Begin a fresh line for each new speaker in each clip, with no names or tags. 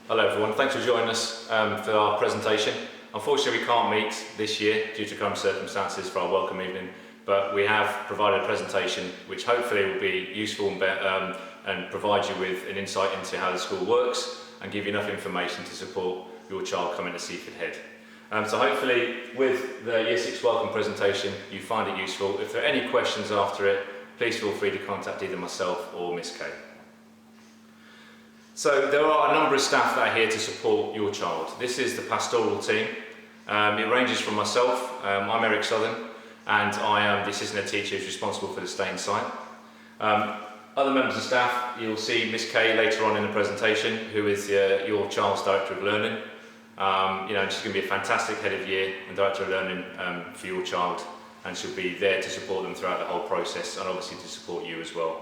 Hello everyone, thanks for joining us for our presentation. Unfortunately we can't meet this year due to current circumstances for our welcome evening, but we have provided a presentation which hopefully will be useful and provide you with an insight into how the school works and give you enough information to support your child coming to Seaford Head. So hopefully with the Year 6 welcome presentation you find it useful. If there are any questions after it, please feel free to contact either myself or Miss Kay. So there are a number of staff that are here to support your child. This is the pastoral team. It ranges from myself, I'm Eric Southern, and I am the assistant head teacher who's responsible for the Steyne site. Other members of staff, you'll see Miss Kay later on in the presentation, who is your child's Director of Learning. And she's going to be a fantastic head of year and Director of Learning for your child, and she'll be there to support them throughout the whole process and obviously to support you as well.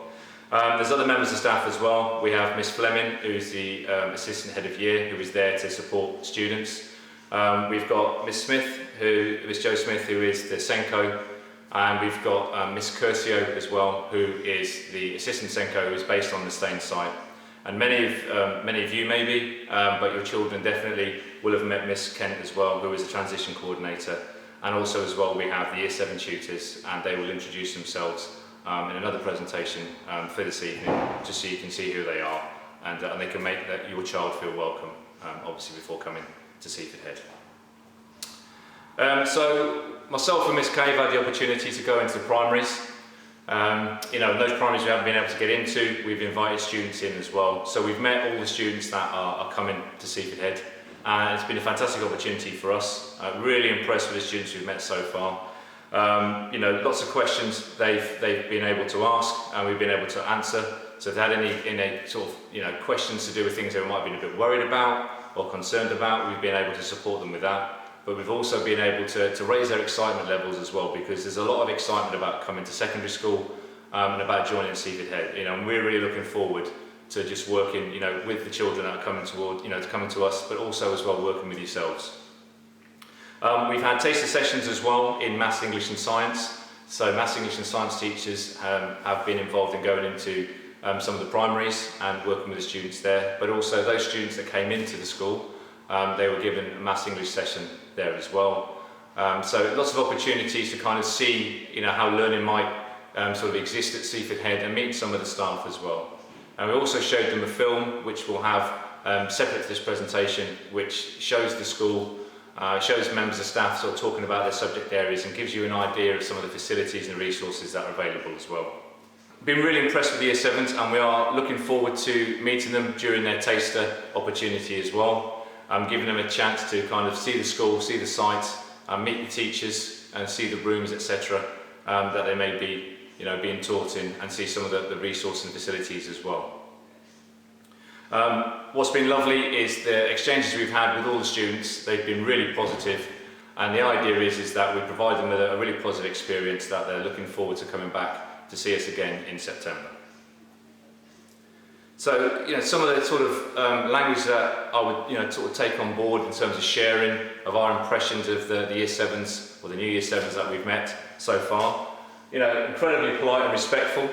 There's other members of staff as well. We have Miss Fleming, who's the Assistant Head of Year, who is there to support students. We've got Miss Smith, Miss Jo Smith, who is the Senko, and we've got Miss Curcio as well, who is the Assistant Senko, who is based on the Steyne site. And many of you maybe, but your children definitely will have met Miss Kent as well, who is a transition coordinator. And also as well, we have the Year 7 tutors, and they will introduce themselves in another presentation for this evening, just so you can see who they are, and they can make your child feel welcome, obviously before coming to Seaford Head. So myself and Miss Kay have had the opportunity to go into the primaries. Those primaries we haven't been able to get into, we've invited students in as well. So we've met all the students that are coming to Seaford Head, and it's been a fantastic opportunity for us. Really impressed with the students we've met so far. Lots of questions they've been able to ask and we've been able to answer. So if they had any sort of questions to do with things they might have been a bit worried about or concerned about, we've been able to support them with that. But we've also been able to raise their excitement levels as well, because there's a lot of excitement about coming to secondary school and about joining Seaford Head. And we're really looking forward to just working with the children that are coming to us, but also as well working with yourselves. We've had taster sessions as well in Maths, English and Science. So Maths, English and Science teachers have been involved in going into some of the primaries and working with the students there, but also those students that came into the school, they were given a Maths, English session there as well. So lots of opportunities to kind of see how learning might sort of exist at Seaford Head and meet some of the staff as well. And we also showed them a film which we'll have separate to this presentation, which shows the school, shows members of staff sort of talking about their subject areas and gives you an idea of some of the facilities and resources that are available as well. Been really impressed with the Year 7s, and we are looking forward to meeting them during their taster opportunity as well. Giving them a chance to kind of see the school, see the site, meet the teachers and see the rooms, etc. That they may be being taught in, and see some of the resources and facilities as well. What's been lovely is the exchanges we've had with all the students. They've been really positive, and the idea is that we provide them with a really positive experience that they're looking forward to coming back to see us again in September. So some of the sort of language that I would sort of take on board in terms of sharing of our impressions of the Year 7s or the new Year 7s that we've met so far. Incredibly polite and respectful.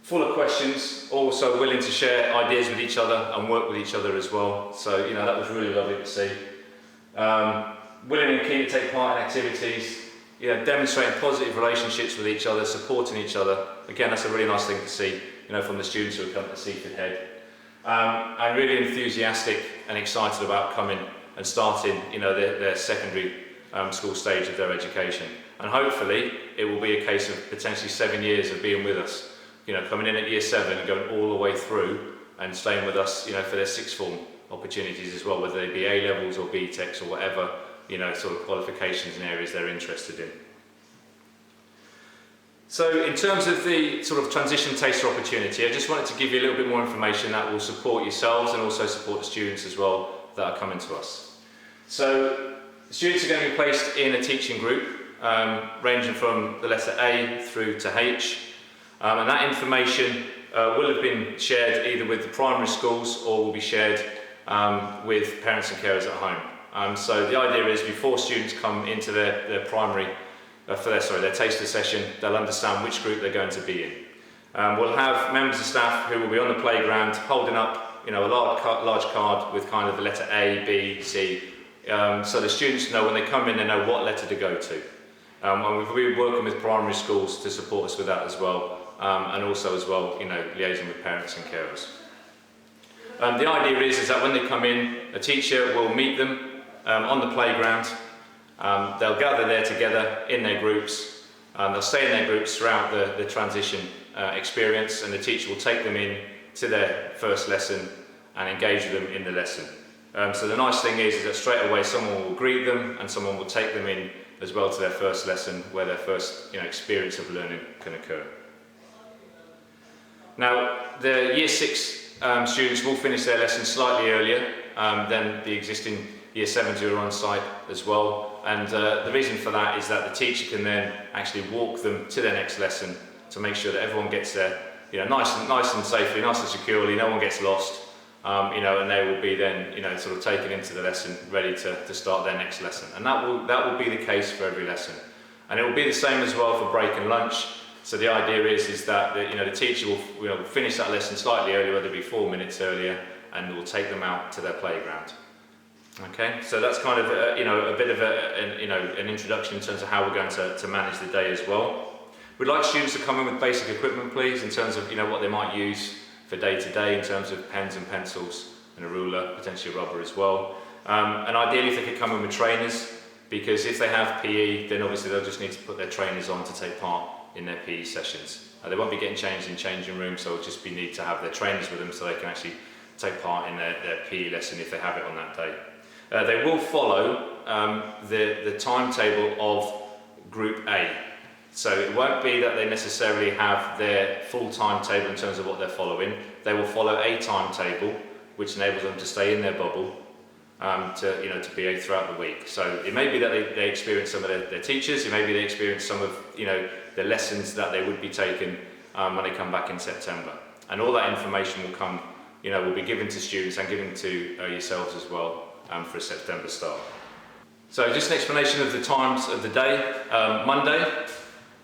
Full of questions, also willing to share ideas with each other and work with each other as well. So that was really lovely to see. Willing and keen to take part in activities, demonstrating positive relationships with each other, supporting each other. Again, that's a really nice thing to see, from the students who have come to Seaford Head. And really enthusiastic and excited about coming and starting, their secondary school stage of their education. And hopefully it will be a case of potentially 7 years of being with us. Coming in at Year 7 and going all the way through and staying with us, for their sixth form opportunities as well, whether they be A-levels or B-Techs or whatever, sort of qualifications and areas they're interested in. So in terms of the sort of transition taster opportunity, I just wanted to give you a little bit more information that will support yourselves and also support the students as well that are coming to us. So the students are going to be placed in a teaching group, ranging from the letter A through to H. And that information will have been shared either with the primary schools or will be shared with parents and carers at home. So the idea is before students come into their primary, for their taster session, they'll understand which group they're going to be in. We'll have members of staff who will be on the playground holding up a large card with kind of the letter A, B, C, so the students know when they come in, they know what letter to go to. And we've been working with primary schools to support us with that as well, and also as well, liaising with parents and carers. The idea is that when they come in, a teacher will meet them on the playground. They'll gather there together in their groups. They'll stay in their groups throughout the transition experience, and the teacher will take them in to their first lesson and engage with them in the lesson. So the nice thing is that straight away someone will greet them and someone will take them in as well to their first lesson, where their first experience of learning can occur. Now, the Year 6 students will finish their lesson slightly earlier than the existing Year 7s who are on site as well, and the reason for that is that the teacher can then actually walk them to their next lesson to make sure that everyone gets there nice and safely, nice and securely, no one gets lost, and they will be then sort of taken into the lesson ready to start their next lesson. And that will be the case for every lesson, and it will be the same as well for break and lunch. So the idea is that the teacher will finish that lesson slightly earlier, whether it be 4 minutes earlier, and will take them out to their playground. Okay, so that's kind of a bit of an introduction in terms of how we're going to manage the day as well. We'd like students to come in with basic equipment, please, in terms of what they might use for day to day, in terms of pens and pencils and a ruler, potentially a rubber as well. And ideally, if they could come in with trainers, because if they have PE, then obviously they'll just need to put their trainers on to take part in their PE sessions. They won't be getting changed in changing rooms, so it'll just be need to have their trainers with them so they can actually take part in their PE lesson if they have it on that day. They will follow the timetable of Group A. So it won't be that they necessarily have their full timetable in terms of what they're following. They will follow a timetable which enables them to stay in their bubble to be throughout the week. So it may be that they experience some of their teachers, it may be they experience some of the lessons that they would be taking when they come back in September. And all that information will come, will be given to students and given to yourselves as well for a September start. So just an explanation of the times of the day. Monday,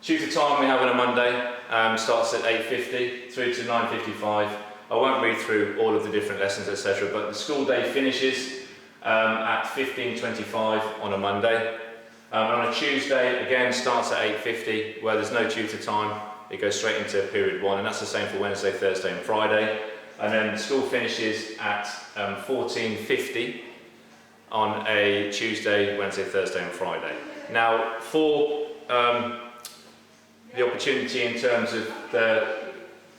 tutor time we have on a Monday starts at 8:50 through to 9:55. I won't read through all of the different lessons, etc., but the school day finishes at 15:25 on a Monday. On a Tuesday, again, starts at 8:50, where there's no tutor time. It goes straight into period 1, and that's the same for Wednesday, Thursday and Friday. And then the school finishes at 14:50 on a Tuesday, Wednesday, Thursday and Friday. Now, for the opportunity in terms of the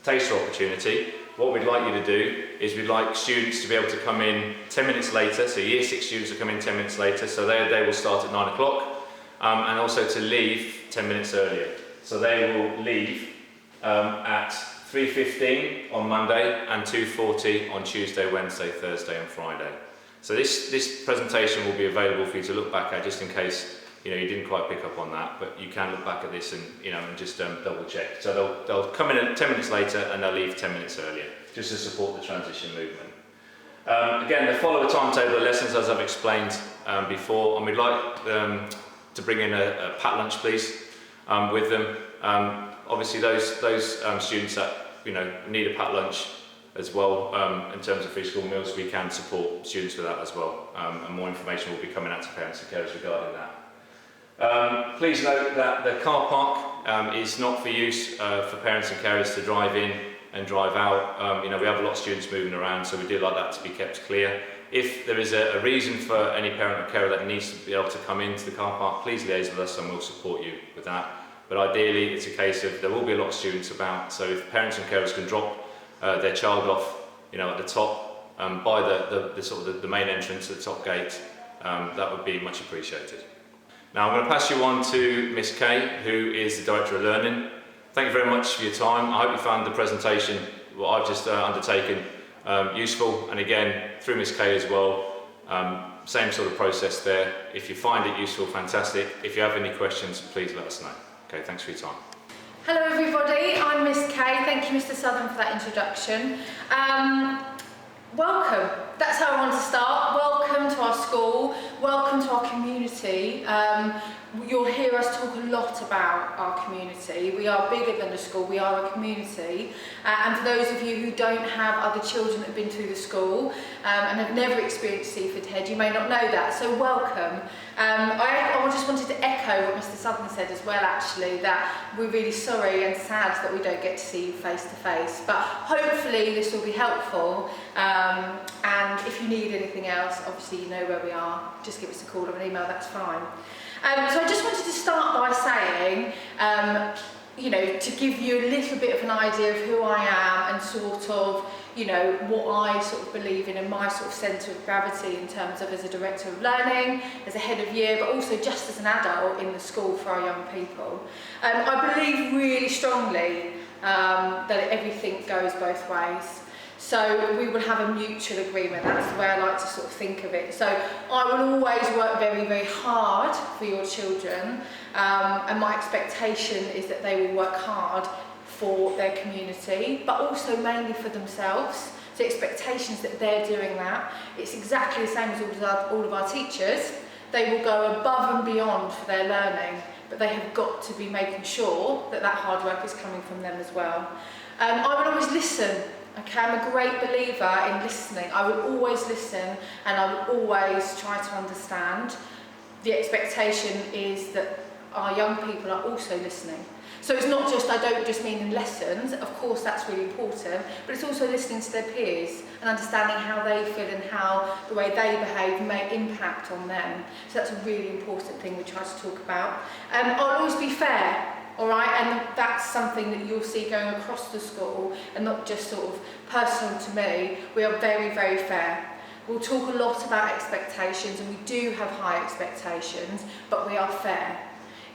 taster opportunity, what we'd like you to do is we'd like students to be able to come in 10 minutes later, so Year 6 students will come in 10 minutes later, so they will start at 9 o'clock, and also to leave 10 minutes earlier. So they will leave at 3:15 on Monday and 2:40 on Tuesday, Wednesday, Thursday and Friday. So this presentation will be available for you to look back at, just in case you didn't quite pick up on that, but you can look back at this and and just double check. So they'll come in 10 minutes later and they'll leave 10 minutes earlier, just to support the transition movement. Again, they follow a timetable of lessons as I've explained before, and we'd like to bring in a packed lunch, please, with them. Obviously, those students that need a packed lunch as well, in terms of free school meals, we can support students with that as well, and more information will be coming out to parents and carers regarding that. Please note that the car park is not for use for parents and carers to drive in and drive out. We have a lot of students moving around, so we do like that to be kept clear. If there is a reason for any parent or carer that needs to be able to come into the car park, please liaise with us and we'll support you with that. But ideally, it's a case of there will be a lot of students about, so if parents and carers can drop their child off, at the top by the main entrance at the top gate, that would be much appreciated. Now I'm going to pass you on to Miss Kay, who is the Director of Learning. Thank you very much for your time. I hope you found the presentation, what I've just undertaken, useful, and again, through Miss Kay as well, same sort of process there. If you find it useful, fantastic. If you have any questions, please let us know. Okay, thanks for your time.
Hello everybody, I'm Miss Kay. Thank you Mr Southern for that introduction. Welcome, that's how I want to start. Welcome to our school, welcome to our community. You'll hear us talk a lot about our community. We are bigger than a school, we are a community. And for those of you who don't have other children that have been through the school and have never experienced Seaford Head, you may not know that, so welcome. I just wanted to echo what Mr Southern said as well, actually, that we're really sorry and sad that we don't get to see you face to face, but hopefully this will be helpful, and if you need anything else, obviously you know where we are, just give us a call or an email, that's fine. So I just wanted to start by saying, you know, to give you a little bit of an idea of who I am and sort of, you know, what I sort of believe in and my sort of centre of gravity in terms of as a director of learning, as a head of year, but also just as an adult in the school for our young people. I believe really strongly that everything goes both ways. So we will have a mutual agreement, that's the way I like to sort of think of it. So I will always work very, very hard for your children, and my expectation is that they will work hard for their community, but also mainly for themselves. So expectations that they're doing that. It's exactly the same as all of our teachers. They will go above and beyond for their learning, but they have got to be making sure that that hard work is coming from them as well. I will always listen. Okay, I'm a great believer in listening. I will always listen and I will always try to understand. The expectation is that our young people are also listening. So it's not just, I don't just mean in lessons, of course that's really important, but it's also listening to their peers and understanding how they feel and how the way they behave may impact on them. So that's a really important thing we try to talk about. I'll always be fair. All right, and that's something that you'll see going across the school and not just sort of personal to me. We are very, very fair. We'll talk a lot about expectations, and we do have high expectations, but we are fair.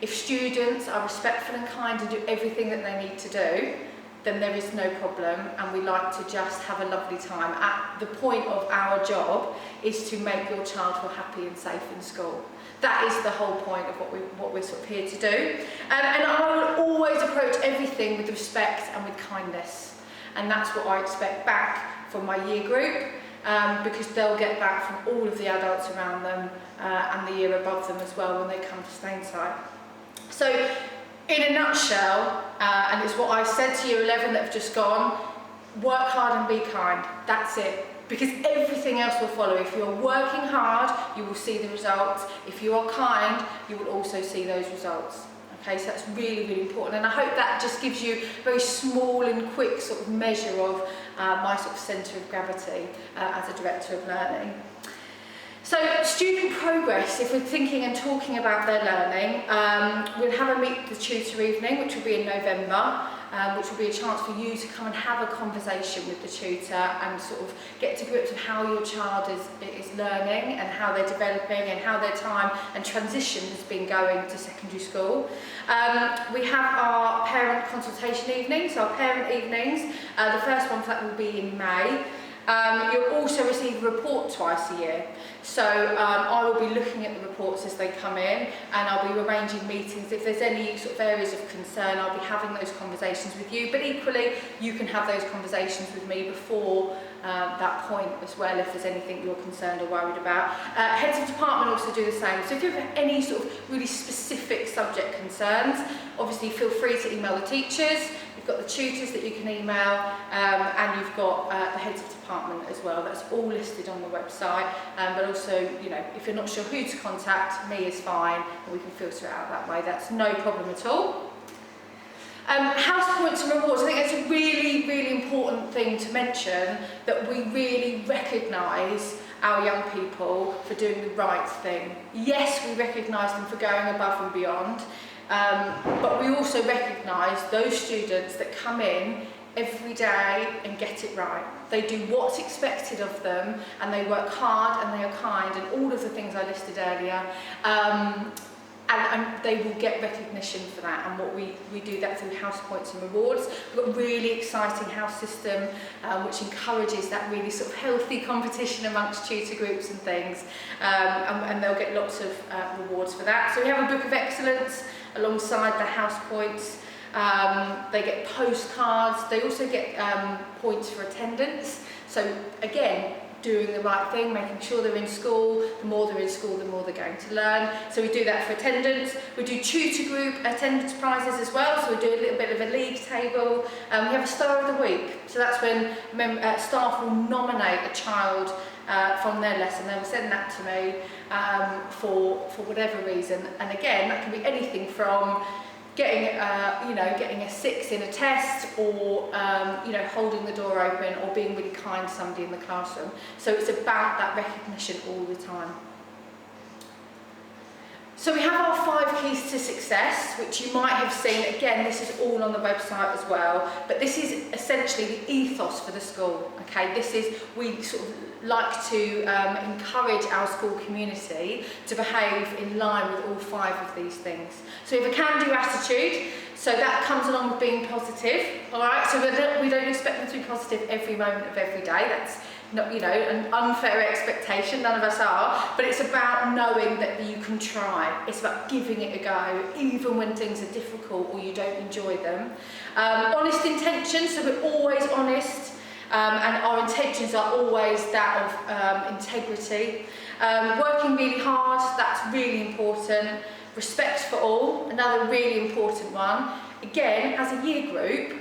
If students are respectful and kind and do everything that they need to do, then there is no problem, and we like to just have a lovely time. At the point of our job is to make your child feel happy and safe in school. That is the whole point of what we're sort of here to do. And I will always approach everything with respect and with kindness. And that's what I expect back from my year group, because they'll get back from all of the adults around them and the year above them as well when they come to Steyne site. So, in a nutshell, and it's what I said to year 11 that have just gone, work hard and be kind. That's it. Because everything else will follow. If you're working hard, you will see the results. If you are kind, you will also see those results. Okay, so that's really, really important. And I hope that just gives you a very small and quick sort of measure of my sort of centre of gravity as a director of learning. So student progress, if we're thinking and talking about their learning, we'll have a Meet the Tutor evening, which will be in November, which will be a chance for you to come and have a conversation with the tutor and sort of get to grips with how your child is learning and how they're developing and how their time and transition has been going to secondary school. We have our parent consultation evenings, our parent evenings. The first one for that will be in May. You'll also receive a report twice a year. So I will be looking at the reports as they come in, and I'll be arranging meetings. If there's any sort of areas of concern, I'll be having those conversations with you. But equally, you can have those conversations with me before that point as well, if there's anything you're concerned or worried about. Heads of department also do the same. So if you have any sort of really specific subject concerns, obviously feel free to email the teachers. You've got the tutors that you can email, and you've got the heads of department as well. That's all listed on the website. But also, you know, if you're not sure who to contact, me is fine, and we can filter it out that way. That's no problem at all. House points and rewards. I think that's a really, really important thing to mention, that we really recognise our young people for doing the right thing. Yes, we recognise them for going above and beyond, but we also recognise those students that come in every day and get it right. They do what's expected of them, and they work hard and they are kind, and all of the things I listed earlier. And they will get recognition for that, and what we do that through house points and rewards. We've got a really exciting house system which encourages that really sort of healthy competition amongst tutor groups and things, and they'll get lots of rewards for that. So we have a book of excellence alongside the house points. They get postcards. They also get points for attendance. So again, doing the right thing, making sure they're in school. The more they're in school, the more they're going to learn. So we do that for attendance. We do tutor group attendance prizes as well, so we do a little bit of a league table. We have a star of the week, so that's when staff will nominate a child from their lesson. They will send that to me for whatever reason, and again, that can be anything from getting a 6 in a test, or holding the door open, or being really kind to somebody in the classroom. So it's about that recognition all the time. So we have our 5 keys to success, which you might have seen. Again, this is all on the website as well, but this is essentially the ethos for the school. Okay, we sort of like to encourage our school community to behave in line with all 5 of these things. So we have a can-do attitude, so that comes along with being positive. All right, so we don't expect them to be positive every moment of every day. That's not, an unfair expectation, none of us are, but it's about knowing that you can try. It's about giving it a go, even when things are difficult or you don't enjoy them. Honest intention, so we're always honest, and our intentions are always that of integrity. Working really hard, that's really important. Respect for all, another really important one. Again, as a year group,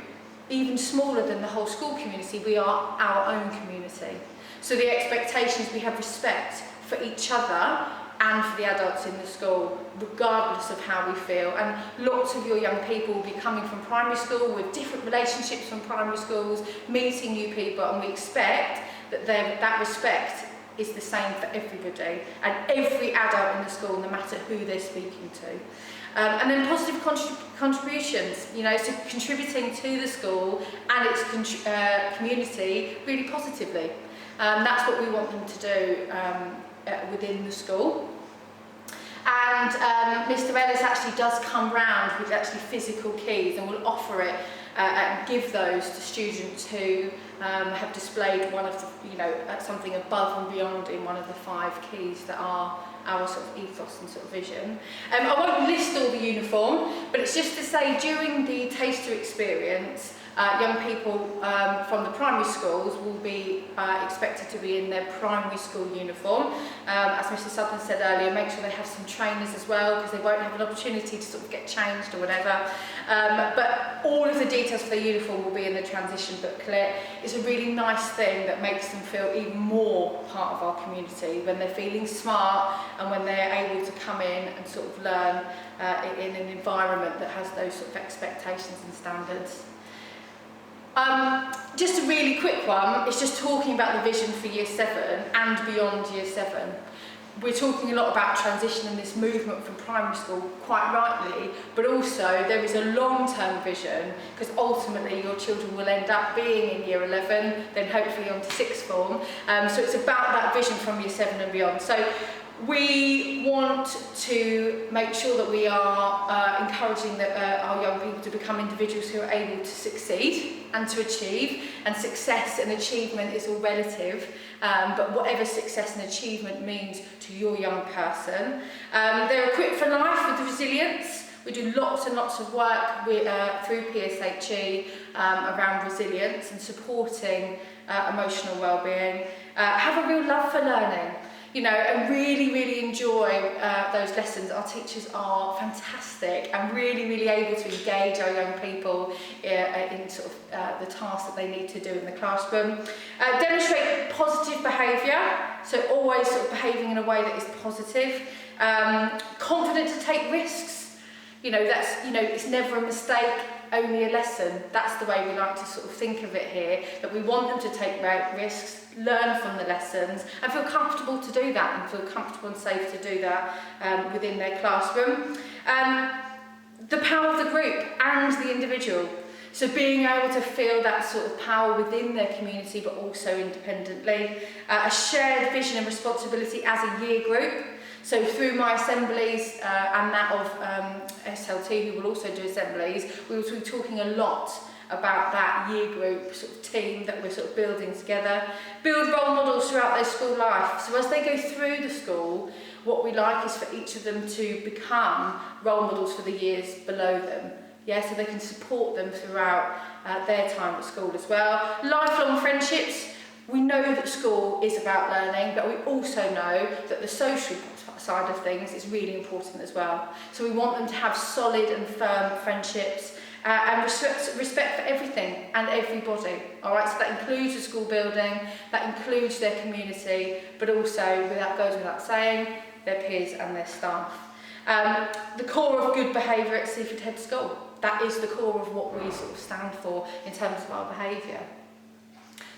even smaller than the whole school community, we are our own community. So the expectation is we have respect for each other and for the adults in the school, regardless of how we feel. And lots of your young people will be coming from primary school with different relationships from primary schools, meeting new people, and we expect that that respect is the same for everybody and every adult in the school, no matter who they're speaking to. And then positive contributions, so contributing to the school and its community really positively. That's what we want them to do within the school. And Mr. Ellis actually does come round with actually physical keys, and will offer it and give those to students who have displayed one of the, something above and beyond in one of the 5 keys that are our sort of ethos and sort of vision. I won't list all the uniform, but it's just to say during the taster experience, young people from the primary schools will be expected to be in their primary school uniform. As Mr. Sutton said earlier, make sure they have some trainers as well, because they won't have an opportunity to sort of get changed or whatever. But all of the details for their uniform will be in the transition booklet. It's a really nice thing that makes them feel even more part of our community when they're feeling smart and when they're able to come in and sort of learn in an environment that has those sort of expectations and standards. Just a really quick one, it's just talking about the vision for Year 7 and beyond Year 7. We're talking a lot about transition and this movement from primary school, quite rightly, but also there is a long-term vision, because ultimately your children will end up being in Year 11, then hopefully on to sixth form. So it's about that vision from Year 7 and beyond. So we want to make sure that we are encouraging our young people to become individuals who are able to succeed and to achieve, and success and achievement is all relative, but whatever success and achievement means to your young person. They're equipped for life with resilience. We do lots and lots of work through PSHE around resilience and supporting emotional well-being. Have a real love for learning. And really, really enjoy those lessons. Our teachers are fantastic and really, really able to engage our young people in sort of the tasks that they need to do in the classroom. Demonstrate positive behaviour, so always sort of behaving in a way that is positive. Confident to take risks. It's never a mistake, only a lesson. That's the way we like to sort of think of it here, that we want them to take risks, learn from the lessons, and feel comfortable to do that, and feel comfortable and safe to do that within their classroom. The power of the group and the individual. So being able to feel that sort of power within their community, but also independently. A shared vision and responsibility as a year group. So through my assemblies and that of SLT, who will also do assemblies, we will be talking a lot about that year group sort of team that we're sort of building together. Build role models throughout their school life. So as they go through the school, what we like is for each of them to become role models for the years below them. Yeah, so they can support them throughout their time at school as well. Lifelong friendships. We know that school is about learning, but we also know that the social side of things is really important as well. So we want them to have solid and firm friendships and respect for everything and everybody. All right, so that includes the school building, that includes their community, but also, that goes without saying, their peers and their staff. The core of good behaviour at Seaford Head School. That is the core of what we sort of stand for in terms of our behaviour.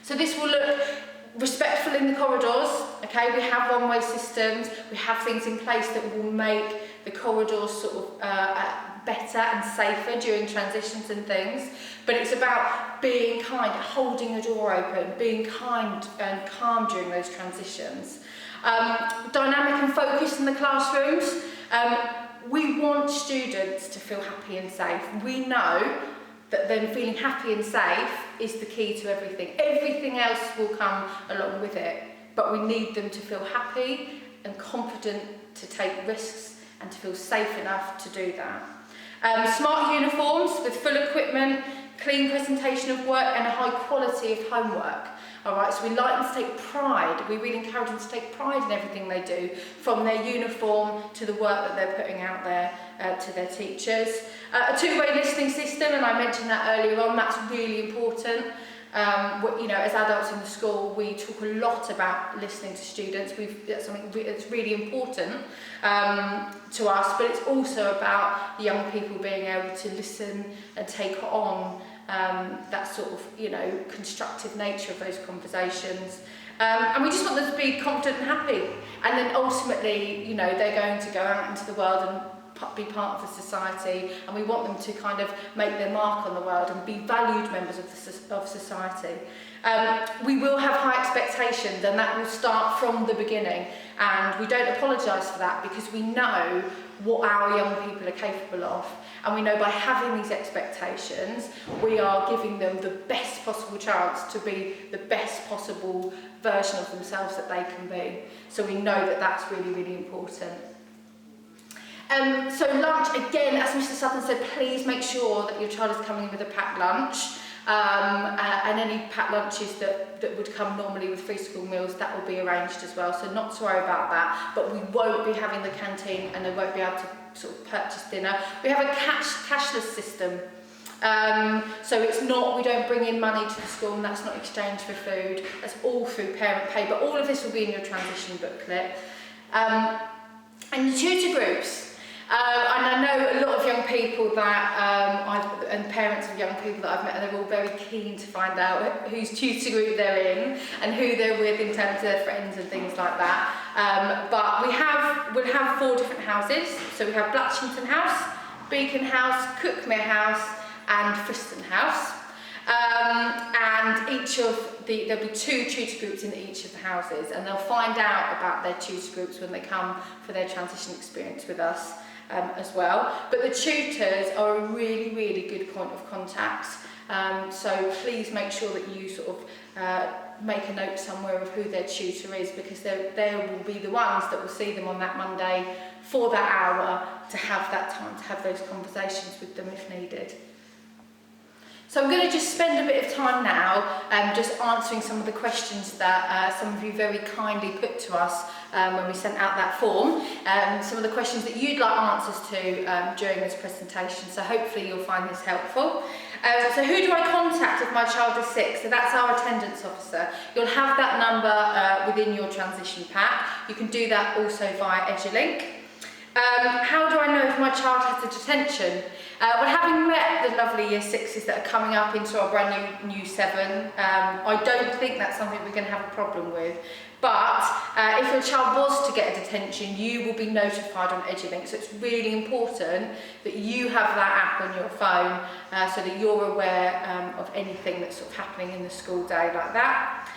So this will look respectful in the corridors, okay? We have one-way systems, we have things in place that will make the corridors sort of better and safer during transitions and things, but it's about being kind, holding a door open, being kind and calm during those transitions. Dynamic and focused in the classrooms. We want students to feel happy and safe. We know that them feeling happy and safe is the key to everything. Everything else will come along with it, but we need them to feel happy and confident to take risks and to feel safe enough to do that. Smart uniforms with full equipment, clean presentation of work and a high quality of homework. All right, so we like them to take pride. We really encourage them to take pride in everything they do, from their uniform to the work that they're putting out there to their teachers. A two-way listening system, and I mentioned that earlier on, that's really important. You know, as adults in the school, we talk a lot about listening to students. That's something that's really important to us, but it's also about the young people being able to listen and take on that sort of, you know, constructive nature of those conversations. And we just want them to be confident and happy. And then ultimately, you know, they're going to go out into the world and be part of the society, and we want them to kind of make their mark on the world and be valued members of society. We will have high expectations, and that will start from the beginning, and we don't apologise for that because we know what our young people are capable of, and we know by having these expectations we are giving them the best possible chance to be the best possible version of themselves that they can be. So we know that that's really, really important. So lunch, again, as Mr Sutton said, please make sure that your child is coming in with a packed lunch, and any packed lunches that would come normally with free school meals, that will be arranged as well, so not to worry about that. But we won't be having the canteen and they won't be able to sort of purchase dinner. We have a cashless system, so it's not, we don't bring in money to the school and that's not exchanged for food, that's all through parent pay, but all of this will be in your transition booklet. And the tutor groups. And I know a lot of young people that, and parents of young people that I've met, and they're all very keen to find out whose tutor group they're in and who they're with in terms of their friends and things like that. But we'll have 4 different houses. So we have Blatchington House, Beacon House, Cookmere House and Friston House. And there'll be 2 tutor groups in each of the houses, and they'll find out about their tutor groups when they come for their transition experience with us as well. But the tutors are a really, really good point of contact, so please make sure that you sort of make a note somewhere of who their tutor is, because they will be the ones that will see them on that Monday for that hour to have that time to have those conversations with them if needed. So I'm going to just spend a bit of time now just answering some of the questions that some of you very kindly put to us when we sent out that form. Some of the questions that you'd like answers to during this presentation, so hopefully you'll find this helpful. So who do I contact if my child is sick? So that's our attendance officer. You'll have that number within your transition pack. You can do that also via Edulink. How do I know if my child has a detention? Well, having met the lovely Year 6s that are coming up into our brand new 7, I don't think that's something we're going to have a problem with. But if your child was to get a detention, you will be notified on Edulink. So it's really important that you have that app on your phone so that you're aware of anything that's sort of happening in the school day like that.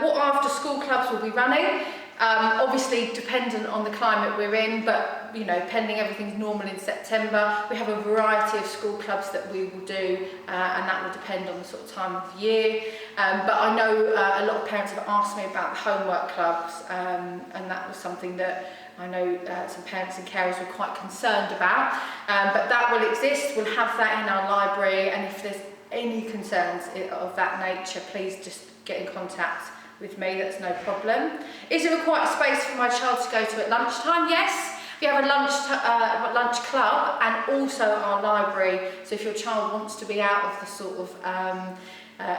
What after school clubs will be running? Obviously dependent on the climate we're in, but you know, pending everything's normal in September, we have a variety of school clubs that we will do, and that will depend on the sort of time of year. But I know a lot of parents have asked me about the homework clubs, and that was something that I know some parents and carers were quite concerned about. But that will exist, we'll have that in our library, and if there's any concerns of that nature, please just get in contact with me, that's no problem. Is there a quiet space for my child to go to at lunchtime? Yes. We have a lunch club and also our library, so if your child wants to be out of the sort of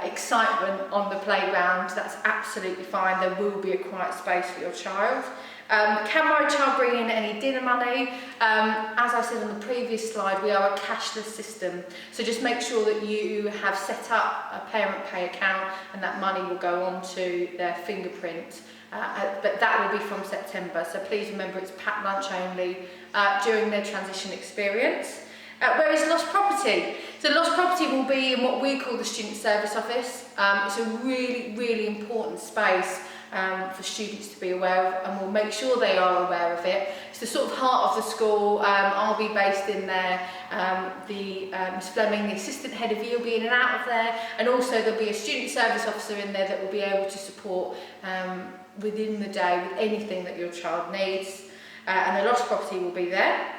excitement on the playground, that's absolutely fine. There will be a quiet space for your child. Can my child bring in any dinner money? As I said on the previous slide, we are a cashless system, so just make sure that you have set up a parent pay account and that money will go onto their fingerprint. But that will be from September, so please remember it's packed lunch only during their transition experience. Where is lost property? So lost property will be in what we call the student service office. It's a really, really important space for students to be aware of, and we'll make sure they are aware of it. It's the sort of heart of the school. I'll be based in there. Miss Fleming, the assistant head of year, will be in and out of there, and also there'll be a student service officer in there that will be able to support within the day with anything that your child needs, and the lost property will be there.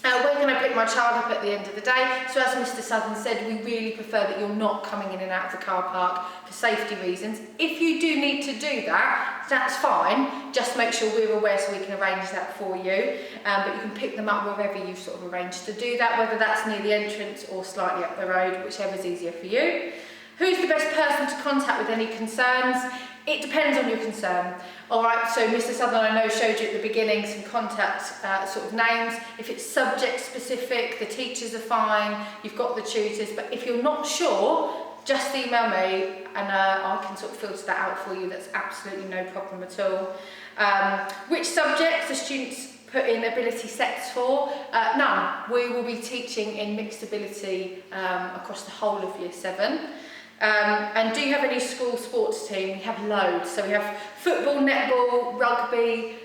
Where can I pick my child up at the end of the day? So as Mr Southern said, we really prefer that you're not coming in and out of the car park for safety reasons. If you do need to do that, that's fine. Just make sure we're aware so we can arrange that for you. But you can pick them up wherever you've sort of arranged to do that, whether that's near the entrance or slightly up the road, whichever's easier for you. Who's the best person to contact with any concerns? It depends on your concern. All right, so Mr Southern, I know, showed you at the beginning some contact sort of names. If it's subject specific, the teachers are fine, you've got the tutors, but if you're not sure, just email me and I can sort of filter that out for you. That's absolutely no problem at all. Which subjects the students put in ability sets for? None. We will be teaching in mixed ability across the whole of Year 7. And do you have any school sports team? We have loads. So we have football, netball, rugby,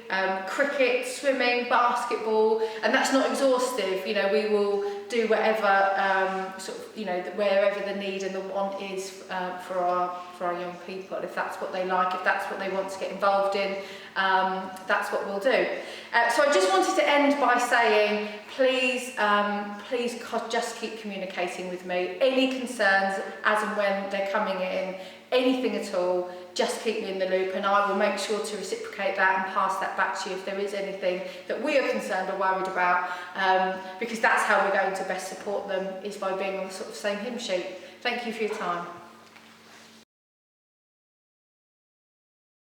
cricket, swimming, basketball, and that's not exhaustive. You know, we will do whatever sort of, you know, wherever the need and the want is for our young people. If that's what they like, if that's what they want to get involved in, that's what we'll do. So I just wanted to end by saying, please just keep communicating with me. Any concerns as and when they're coming in, anything at all, just keep me in the loop and I will make sure to reciprocate that and pass that back to you if there is anything that we are concerned or worried about, because that's how we're going to best support them, is by being on the sort of same hymn sheet. Thank you for your time.